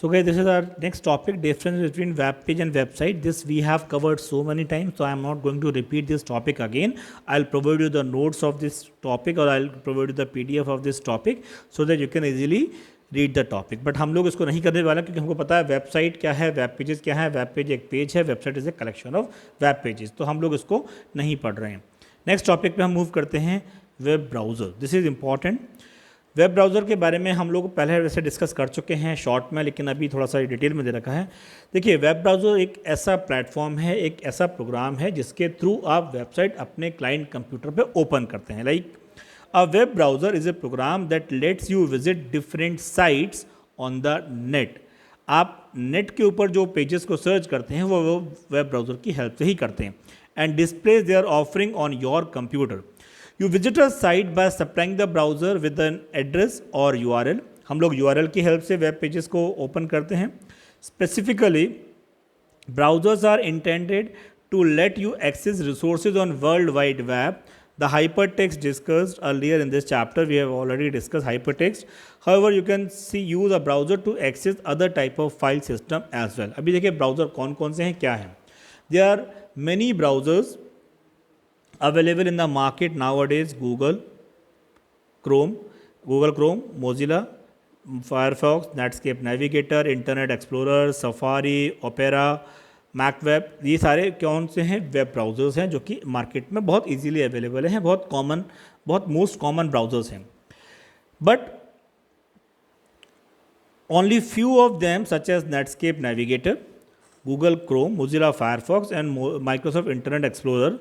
So guys, this is our next topic, difference between web page and website. This we have covered so many times, so I am not going to repeat this topic again. I'll provide you the notes of this topic or I'll provide you the PDF of this topic so that you can easily read the topic. But हम लोग इसको नहीं करने वाला क्योंकि हमको पता है वेबसाइट क्या है, वेब पेजेस क्या है. वेब पेज एक पेज है, website is a collection of web pages. तो हम लोग इसको नहीं पढ़ रहे हैं. नेक्स्ट टॉपिक पे हम मूव करते हैं, web browser. This is important. Web browser के बारे में हम लोग पहले वैसे डिस्कस कर चुके हैं शॉर्ट में, लेकिन अभी थोड़ा सा डिटेल में दे रखा है. देखिए, वेब ब्राउज़र एक ऐसा प्लेटफॉर्म है, एक ऐसा प्रोग्राम है जिसके थ्रू आप वेबसाइट अपने क्लाइंट कंप्यूटर पे ओपन करते हैं. Like a web browser is a program that lets you visit different sites on the net. आप नेट के ऊपर जो पेजेस को सर्च करते हैं वो वेब ब्राउज़र की हेल्प से ही करते हैं. And displays their offering on your computer. You visit a site by supplying the browser with an address और URL. हम लोग URL की हेल्प से वेब पेजेस को ओपन करते हैं. Specifically browsers are intended to let you access resources on World Wide Web. The hypertext discussed earlier in this chapter, we have already discussed hypertext. However, you can use a browser to access other type of file system as well. अभी देखिए browser कौन कौन से हैं, क्या हैं. There are many browsers available in the market nowadays. Google Chrome, Mozilla, Firefox, Netscape Navigator, Internet Explorer, Safari, Opera, Mac web. ये सारे कौन से हैं, वेब ब्राउज़र्स हैं जो कि मार्केट में बहुत इजीली अवेलेबल हैं, बहुत मोस्ट कॉमन ब्राउज़र्स हैं. But only few of them such as Netscape Navigator, Google Chrome, Mozilla Firefox and Microsoft Internet Explorer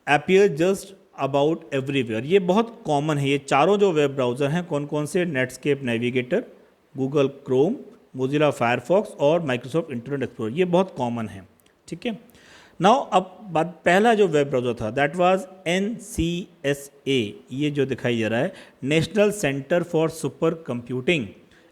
appear just about everywhere. ये बहुत कॉमन है. ये चारों जो वेब ब्राउज़र हैं कौन कौन से, Netscape Navigator, Google Chrome, Mozilla Firefox और माइक्रोसॉफ्ट इंटरनेट एक्सप्लोरर, ये बहुत कॉमन है. ठीक है. नाउ अब पहला जो वेब ब्राउज़र था दैट वाज NCSA. ये जो दिखाई दे रहा है, national centre for super computing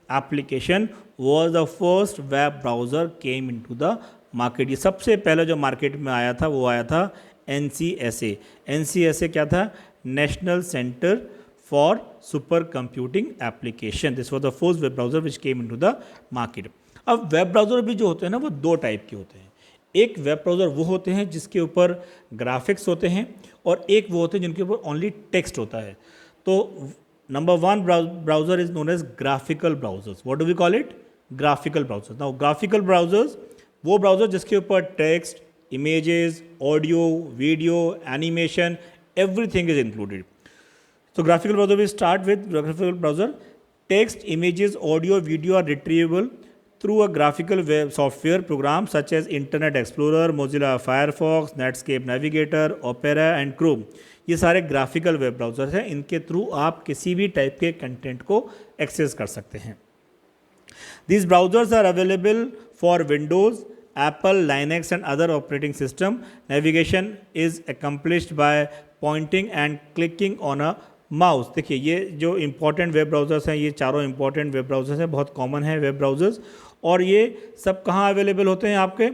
application, was the first web browser came into the market. ये सबसे पहले जो मार्केट में आया था वो आया था NCSA. NCSA क्या था, national centre for supercomputing application. This was the first web browser which came into the market. अब वेब ब्राउज़र भी जो होते हैं ना वो दो टाइप के होते हैं. एक वेब ब्राउज़र वो होते हैं जिसके ऊपर ग्राफिक्स होते हैं और एक वो होते हैं जिनके ऊपर ओनली टेक्स्ट होता है. तो number one browser is known as graphical browsers. What do we call it, graphical browsers. Now graphical browsers वो ब्राउज़र जिसके ऊपर text, images, audio, video, animation, everything is included. So graphical browser, we start with graphical browser. Text, images, audio, video are retrievable through a graphical web software program such as Internet Explorer, Mozilla Firefox, Netscape Navigator, Opera and Chrome. ये सारे graphical web browser हैं. इनके through आप किसी भी type के content को access कर सकते हैं. These browsers are available for Windows, Apple, Linux and other operating system. Navigation is accomplished by pointing and clicking on a mouse. देखिए ये जो इम्पॉर्टेंट वेब ब्राउज़र्स हैं, ये चारों इम्पॉर्टेंट वेब ब्राउज़र्स हैं, बहुत कॉमन है वेब ब्राउज़र्स. और ये सब कहाँ अवेलेबल होते हैं आपके,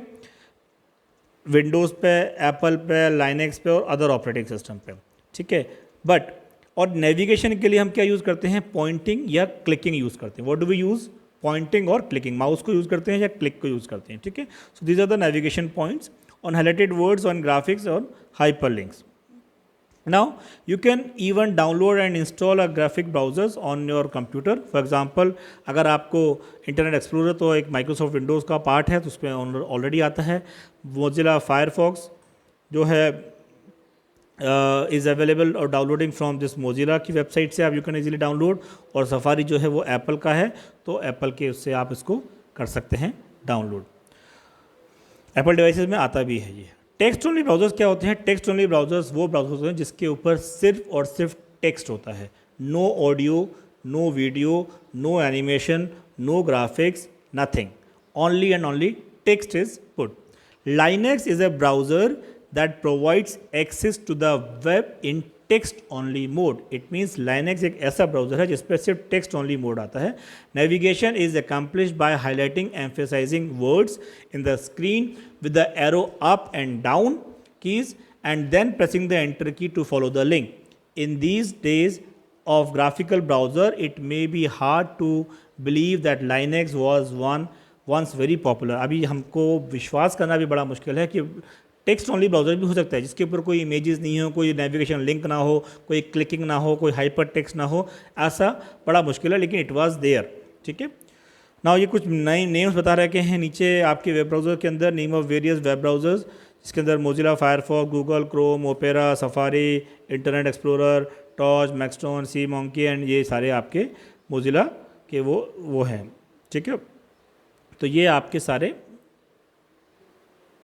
विंडोज़ पे, एप्पल पे, लाइनक्स पे और अदर ऑपरेटिंग सिस्टम पे. ठीक है. बट और नेविगेशन के लिए हम क्या यूज़ करते हैं, पॉइंटिंग या क्लिकिंग यूज़ करते हैं. What do we use, pointing और क्लिकिंग. माउस को यूज़ करते हैं या क्लिक को यूज़ करते हैं. ठीक है. So these are the navigation points on highlighted words, on graphics, on hyperlinks. Now you can even download and install a graphic browsers on your computer. For example, अगर आपको इंटरनेट एक्सप्लोरर तो एक Microsoft Windows का part है तो उसमें already आता है. मोजिला फायरफॉक्स जो है इज़ अवेलेबल और डाउनलोडिंग फ्रॉम दिस मोजिला की वेबसाइट से आप यू कैन इजीली डाउनलोड. और सफारी जो है वो एप्पल का है तो एप्पल के उससे आप इसको कर सकते हैं डाउनलोड. एप्पल डिवाइसेस में आता भी है ये. टेक्स्ट ओनली ब्राउज़र्स क्या होते हैं, टेक्स्ट ओनली ब्राउज़र्स वो ब्राउज़र्स होते हैं जिसके ऊपर सिर्फ और सिर्फ टेक्स्ट होता है. No audio, no video, no animation, no graphics, nothing. Only and only text is put. Lynx is a browser that provides access to the web in text only mode. It means Lynx एक ऐसा browser है जिस पर सिर्फ text only mode आता है. Navigation is accomplished by highlighting, emphasizing words in the screen with the arrow up and down keys and then pressing the enter key to follow the link. In these days of graphical browser, it may be hard to believe that Lynx was once very popular. अभी हमको विश्वास करना भी बड़ा मुश्किल है कि text only browser भी हो सकता है जिसके ऊपर कोई इमेजेस नहीं हो, कोई नेविगेशन लिंक ना हो, कोई क्लिकिंग ना हो, कोई हाइपर टेक्स्ट ना हो, ऐसा बड़ा मुश्किल है, लेकिन इट वाज देयर। ठीक है, नाउ ये कुछ नए नेम्स बता रखे हैं नीचे आपके वेब ब्राउज़र के अंदर, name of various web browsers, जिसके अंदर Mozilla Firefox, Google Chrome, Opera, Safari, Internet Explorer, Torch, Maxthon, SeaMonkey and ये सारे आपके मोजिला के वो हैं। ठीक है, तो ये आपके सारे